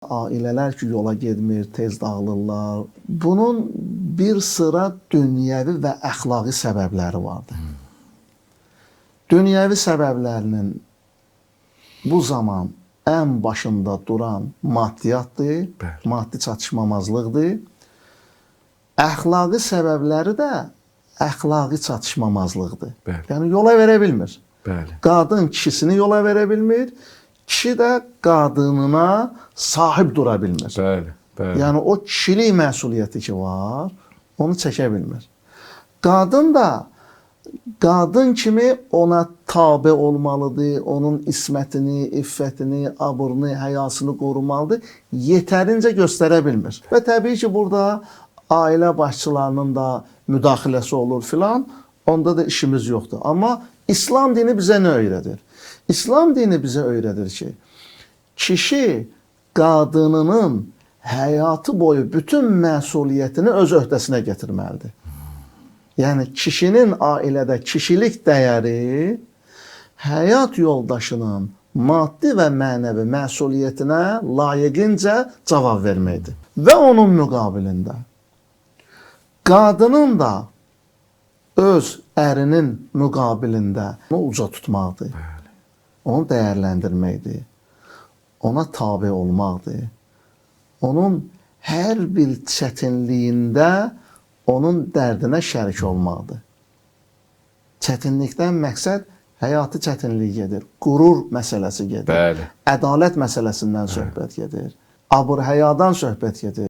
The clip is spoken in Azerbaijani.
Ailələr ki, yola getmir, tez dağılırlar. Bunun bir sıra dünyəvi və əxlaqi səbəbləri vardır. Dünyəvi səbəblərinin bu zaman ən başında duran maddiyyatdır, maddi çatışmamazlıqdır. Əxlaqi səbəbləri də əxlaqi çatışmamazlıqdır. Yəni yola verə bilmir. Qadın kişisini yola verə bilmir, kişi də qadınına sahib dura bilmir. Yəni o kişilik məsuliyyəti ki var, onu çəkə bilmir. Qadın da qadın kimi ona tabe olmalıdır, onun ismətini, iffətini, abrını, həyasını qorumalıdır, yetərincə göstərə bilmir. Və təbii ki, burada ailə başçılarının da müdaxiləsi olur filan, onda da işimiz yoxdur. Amma İslam dini bizə nə öyrədir? İslam dini bizə öyrədir ki, kişi qadınının həyatı boyu bütün məsuliyyətini öz öhdəsinə gətirməlidir. Yəni, kişinin ailədə kişilik dəyəri həyat yoldaşının maddi və mənəvi məsuliyyətinə layiqincə cavab verməkdir. Və onun müqabilində qadının da öz ərinin müqabilində onu uca tutmaqdır, onu dəyərləndirməkdir, ona tabe olmaqdır, onun hər bir çətinliyində onun dərdinə şərik olmaqdır. Çətinlikdən məqsəd həyatı çətinlik gedir, qürur məsələsi gedir, ədalət məsələsindən söhbət gedir, abır-həyadan söhbət gedir.